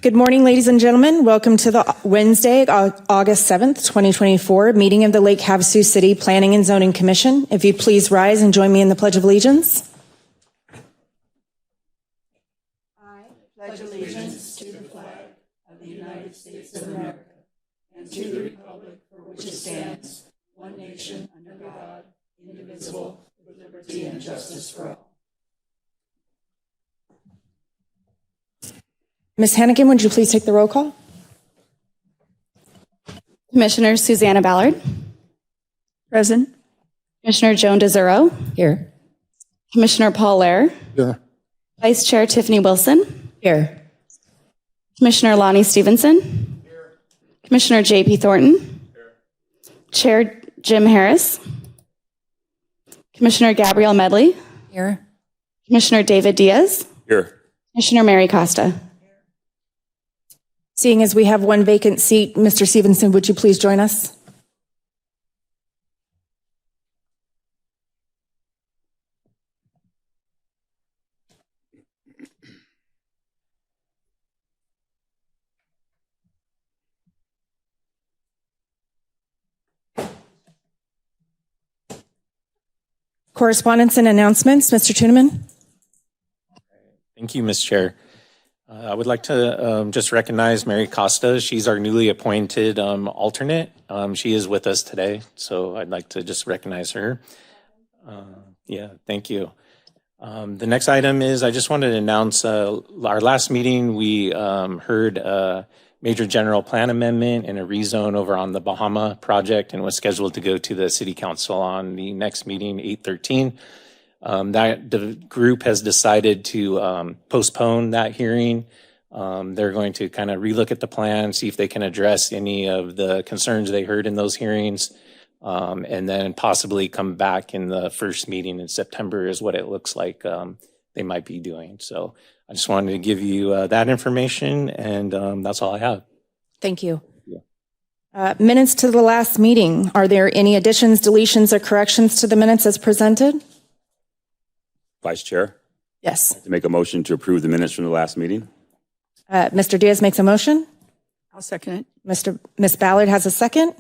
Good morning, ladies and gentlemen. Welcome to the Wednesday, August 7th, 2024, meeting of the Lake Havasu City Planning and Zoning Commission. If you please rise and join me in the Pledge of Allegiance. I pledge allegiance to the flag of the United States of America and to the republic for which it stands, one nation under God, indivisible, with liberty and justice for all. Ms. Hannigan, would you please take the roll call? Commissioner Susanna Ballard. Present. Commissioner Joan DeZuro. Here. Commissioner Paul Lair. Here. Vice Chair Tiffany Wilson. Here. Commissioner Lonnie Stevenson. Here. Commissioner J.P. Thornton. Here. Chair Jim Harris. Commissioner Gabrielle Medley. Here. Commissioner David Diaz. Here. Commissioner Mary Costa. Seeing as we have one vacant seat, Mr. Stevenson, would you please join us? Correspondence and announcements, Mr. Tuneman. Thank you, Ms. Chair. I would like to just recognize Mary Costa. She's our newly appointed alternate. She is with us today, so I'd like to just recognize her. Yeah, thank you. The next item is I just wanted to announce our last meeting, we heard a major general plan amendment and a rezone over on the Bahama project and was scheduled to go to the City Council on the next meeting, 8/13. The group has decided to postpone that hearing. They're going to kind of relook at the plan, see if they can address any of the concerns they heard in those hearings, and then possibly come back in the first meeting in September is what it looks like they might be doing. So I just wanted to give you that information, and that's all I have. Thank you. Minutes to the last meeting. Are there any additions, deletions, or corrections to the minutes as presented? Vice Chair, Yes. to make a motion to approve the minutes from the last meeting. Mr. Diaz makes a motion. I'll second it. Ms. Ballard has a second.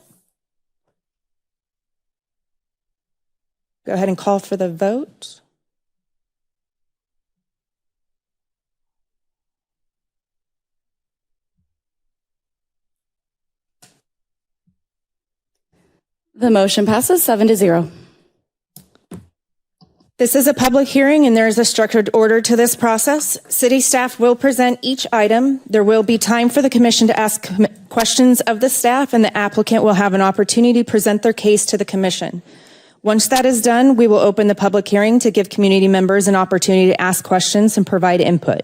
Go ahead and call for the vote. The motion passes 7-0. This is a public hearing and there is a structured order to this process. City staff will present each item. There will be time for the commission to ask questions of the staff and the applicant will have an opportunity to present their case to the commission. Once that is done, we will open the public hearing to give community members an opportunity to ask questions and provide input.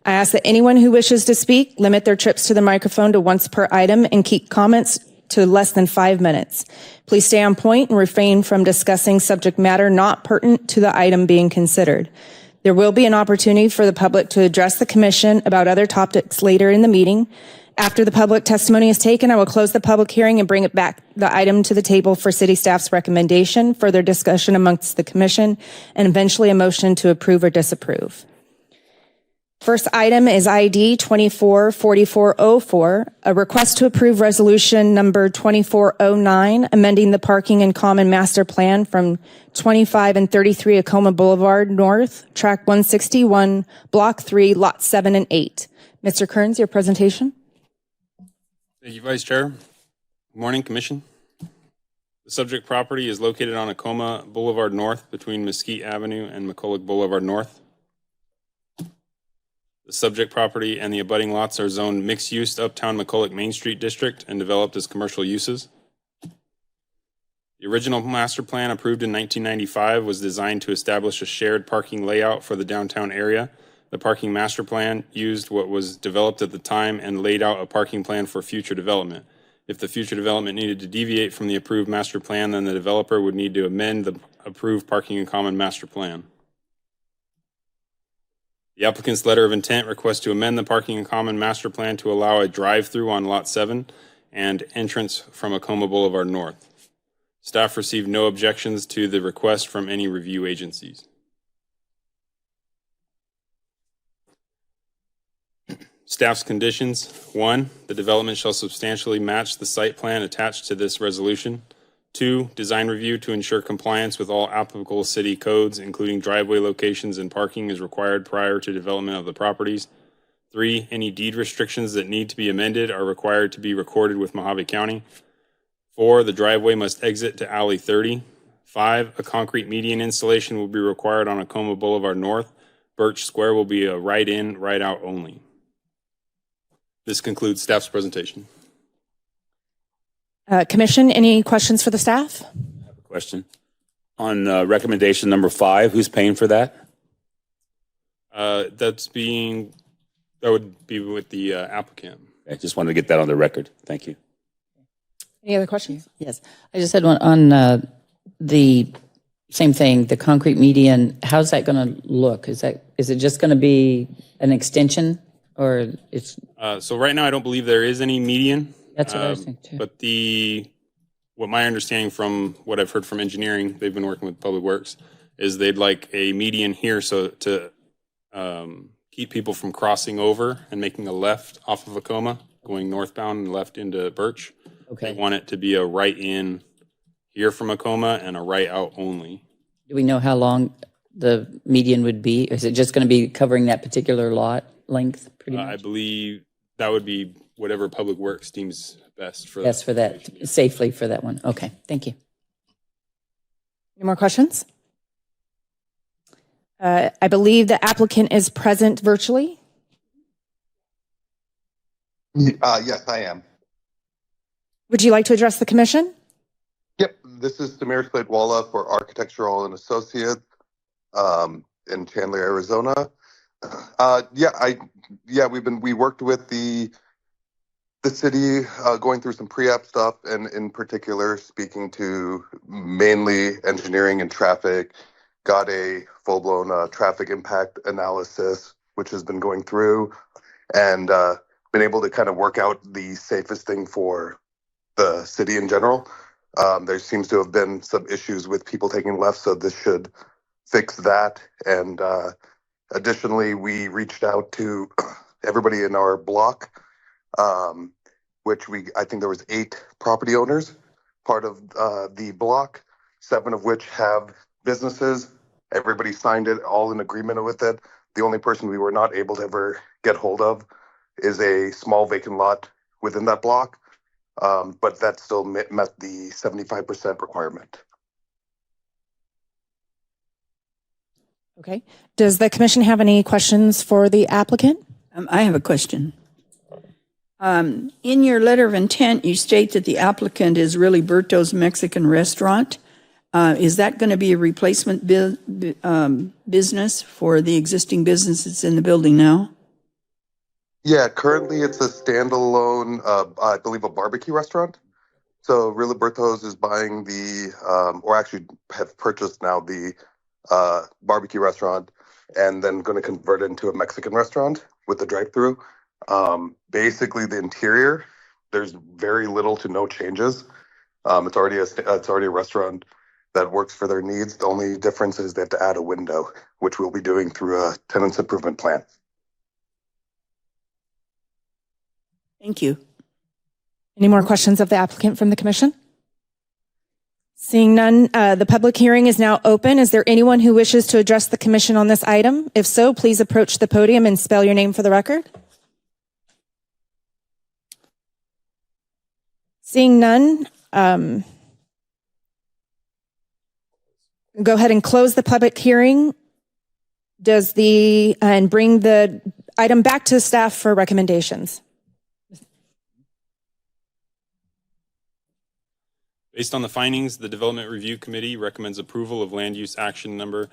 I ask that anyone who wishes to speak limit their trips to the microphone to once per item and keep comments to less than 5 minutes. Please stay on point and refrain from discussing subject matter not pertinent to the item being considered. There will be an opportunity for the public to address the commission about other topics later in the meeting. After the public testimony is taken, I will close the public hearing and bring it back the item to the table for city staff's recommendation, further discussion amongst the commission, and eventually a motion to approve or disapprove. First item is ID 244404, a request to approve resolution number 2409, amending the parking and common master plan from 25 and 33 Acoma Boulevard North, track 161, block 3, lot 7 and 8. Mr. Kearns, your presentation. Thank you, Vice Chair. Good morning, Commission. The subject property is located on Acoma Boulevard North between Mesquite Avenue and McCulloch Boulevard North. The subject property and the abutting lots are zoned mixed-use Uptown McCulloch Main Street District and developed as commercial uses. The original master plan approved in 1995 was designed to establish a shared parking layout for the downtown area. The parking master plan used what was developed at the time and laid out a parking plan for future development. If the future development needed to deviate from the approved master plan, then the developer would need to amend the approved parking and common master plan. The applicant's letter of intent requests to amend the parking and common master plan to allow a drive-through on Lot 7 and entrance from Acoma Boulevard North. Staff received no objections to the request from any review agencies. Staff's conditions. 1, the development shall substantially match the site plan attached to this resolution. 2, design review to ensure compliance with all applicable city codes, including driveway locations and parking, is required prior to development of the properties. 3, any deed restrictions that need to be amended are required to be recorded with Mojave County. 4, the driveway must exit to alley 30. 5, a concrete median installation will be required on Acoma Boulevard North. Birch Square will be a right-in, right-out only. This concludes staff's presentation. Commission, any questions for the staff? Question. On recommendation number 5, who's paying for that? That would be with the applicant. I just wanted to get that on the record. Thank you. Any other questions? Yes, I just had one on the same thing, the concrete median. How's that going to look? Is it just going to be an extension, or it's? So right now, I don't believe there is any median. That's what I was thinking too. But what my understanding from what I've heard from engineering, they've been working with Public Works, is they'd like a median here so to keep people from crossing over and making a left off of Acoma, going northbound and left into Birch. Okay. They want it to be a right in here from Acoma and a right out only. Do we know how long the median would be? Is it just going to be covering that particular lot length pretty I much? believe that would be whatever Public Works deems best for That's for that, safely for that one. Okay, thank you. Any more questions? I believe the applicant is present virtually. Yes, I am. Would you like to address the commission? Yep, this is Samir Slaidwala for Architectural and Associates in Chandler, Arizona. We worked with the city going through some pre-app stuff, and in particular speaking to mainly engineering and traffic. Got a full-blown traffic impact analysis, which has been going through, and been able to kind of work out the safest thing for the city in general. There seems to have been some issues with people taking left, so this should fix that. And additionally, we reached out to everybody in our block, I think there was 8 property owners, part of the block, 7 of which have businesses. Everybody signed it, all in agreement with it. The only person we were not able to ever get hold of is a small vacant lot within that block. But that still met the 75% requirement. Okay. Does the commission have any questions for the applicant? I have a question. In your letter of intent, you state that the applicant is really Berto's Mexican Restaurant. Is that going to be a replacement business for the existing businesses in the building now? Yeah, currently it's a standalone, I believe a barbecue restaurant. So Real Berto's is buying or actually have purchased now the barbecue restaurant, and then going to convert it into a Mexican restaurant with the drive-through. Basically the interior, there's very little to no changes. It's already a restaurant that works for their needs. The only difference is they have to add a window, which we'll be doing through a tenants improvement plan. Thank you. Any more questions of the applicant from the commission? Seeing none, the public hearing is now open. Is there anyone who wishes to address the commission on this item? If so, please approach the podium and spell your name for the record. Seeing none, go ahead and close the public hearing. And bring the item back to staff for recommendations. Based on the findings, the Development Review Committee recommends approval of land use action number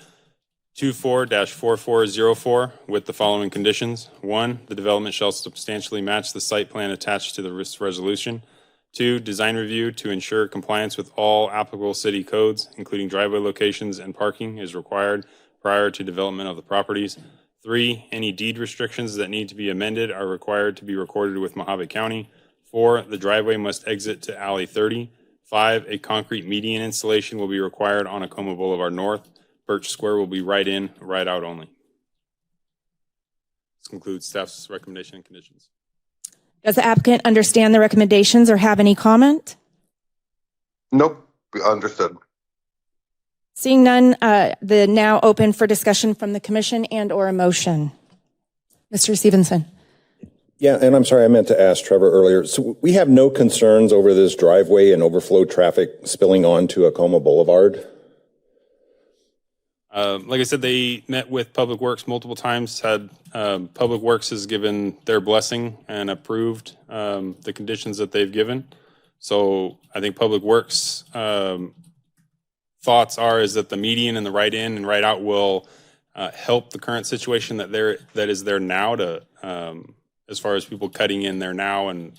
24-4404 with the following conditions. 1, the development shall substantially match the site plan attached to the resolution. 2, design review to ensure compliance with all applicable city codes, including driveway locations and parking, is required prior to development of the properties. 3, any deed restrictions that need to be amended are required to be recorded with Mojave County. 4, the driveway must exit to alley 30. 5, a concrete median installation will be required on Acoma Boulevard North. Birch Square will be right in, right out only. This concludes staff's recommendation and conditions. Does the applicant understand the recommendations or have any comment? Nope, understood. Seeing none, the now open for discussion from the commission and or a motion. Mr. Stevenson. Yeah, and I'm sorry, I meant to ask Trevor earlier. So we have no concerns over this driveway and overflow traffic spilling onto Acoma Boulevard? Like I said, they met with Public Works multiple times, Public Works has given their blessing and approved the conditions that they've given. So I think Public Works thoughts is that the median and the right in and right out will help the current situation that is there now to as far as people cutting in there now and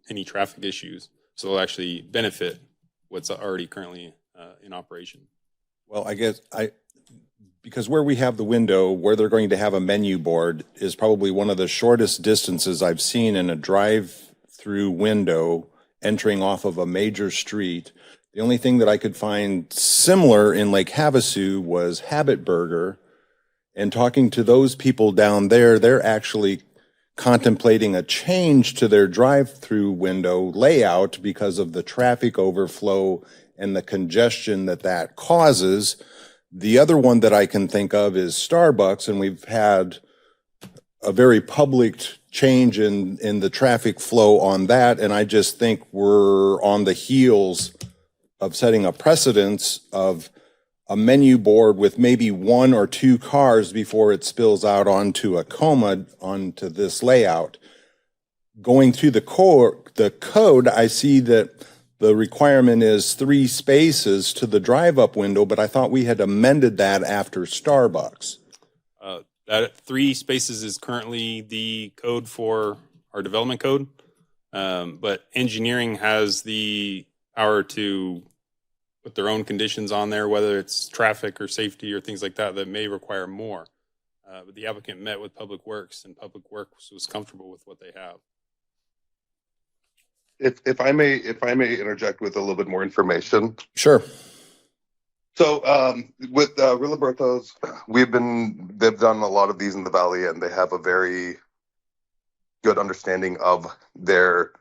any traffic issues. So they'll actually benefit what's already currently in operation. Well, I guess because where we have the window, where they're going to have a menu board is probably one of the shortest distances I've seen in a drive-through window entering off of a major street. The only thing that I could find similar in Lake Havasu was Habit Burger. And talking to those people down there, they're actually contemplating a change to their drive-through window layout because of the traffic overflow and the congestion that causes. The other one that I can think of is Starbucks, and we've had a very public change in the traffic flow on that, and I just think we're on the heels of setting a precedence of a menu board with maybe 1 or 2 cars before it spills out onto Acoma, onto this layout. Going through the code, I see that the requirement is 3 spaces to the drive-up window, but I thought we had amended that after Starbucks. That 3 spaces is currently the code for our development code, but engineering has the power to put their own conditions on there, whether it's traffic or safety or things like that may require more. But the applicant met with Public Works, and Public Works was comfortable with what they have. If I may interject with a little bit more information. Sure. So with Riliberto's, they've done a lot of these in the Valley, and they have a very good understanding of their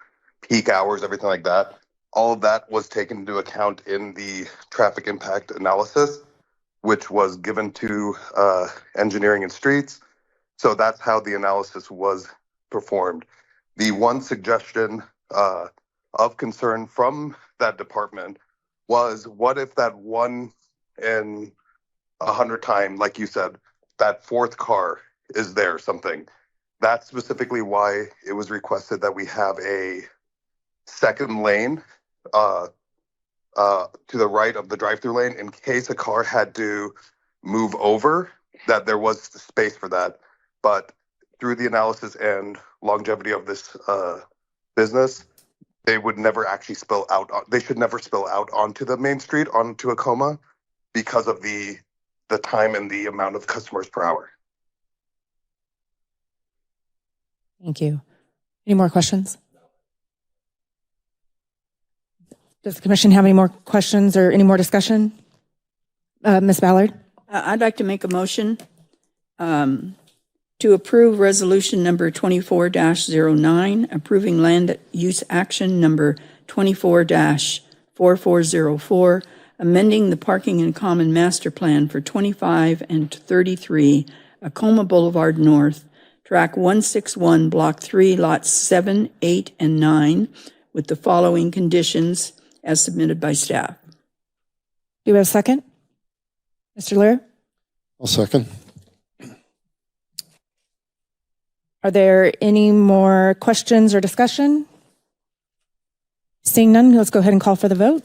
peak hours, everything like that. All of that was taken into account in the traffic impact analysis, which was given to engineering and streets. So that's how the analysis was performed. The one suggestion of concern from that department was, what if that 1 in 100 time, like you said, that 4th car is there, something. That's specifically why it was requested that we have a second lane to the right of the drive-through lane in case a car had to move over, that there was space for that. But through the analysis and longevity of this business, they would never actually spill out. They should never spill out onto the main street, onto Acoma, because of the time and the amount of customers per hour. Thank you. Any more questions? Does the commission have any more questions or any more discussion? Ms. Ballard? I'd like to make a motion to approve resolution number 24-09, approving land use action number 24-4404, amending the parking and common master plan for 25 and 33 Acoma Boulevard North, track 161, block 3, lots 7, 8, and 9, with the following conditions as submitted by staff. Do we have a second? Mr. Lear? I'll second. Are there any more questions or discussion? Seeing none, let's go ahead and call for the vote.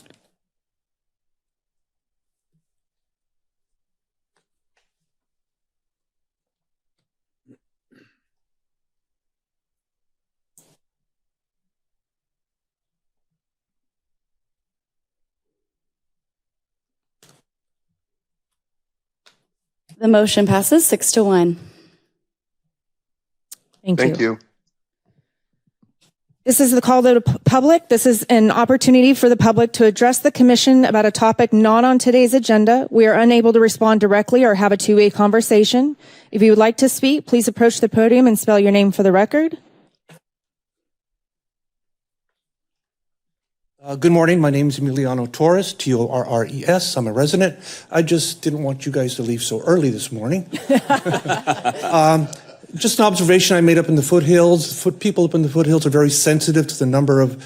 The motion passes 6-1. Thank you. Thank you. This is the call to the public. This is an opportunity for the public to address the commission about a topic not on today's agenda. We are unable to respond directly or have a two-way conversation. If you would like to speak, please approach the podium and spell your name for the record. Good morning. My name is Emiliano Torres, Torres. I'm a resident. I just didn't want you guys to leave so early this morning. Just an observation I made up in the foothills. People up in the foothills are very sensitive to the number of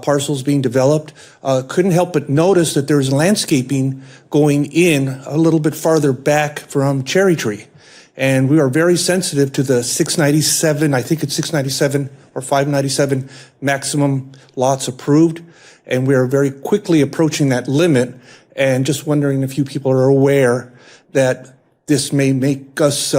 parcels being developed. Couldn't help but notice that there's landscaping going in a little bit farther back from Cherry Tree. And we are very sensitive to the 697, I think it's 697 or 597 maximum lots approved. And we are very quickly approaching that limit. And just wondering if you people are aware that this may make us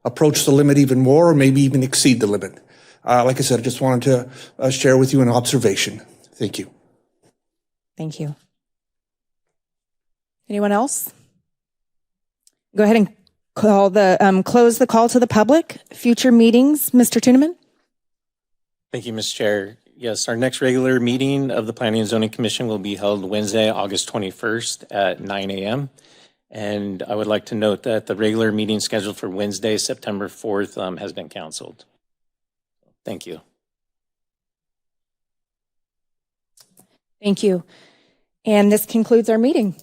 approach the limit even more or maybe even exceed the limit. Like I said, I just wanted to share with you an observation. Thank you. Thank you. Anyone else? Go ahead and close the call to the public. Future meetings, Mr. Tuneman? Thank you, Ms. Chair. Yes, our next regular meeting of the Planning and Zoning Commission will be held Wednesday, August 21st at 9 a.m. And I would like to note that the regular meeting scheduled for Wednesday, September 4th has been canceled. Thank you. Thank you. And this concludes our meeting.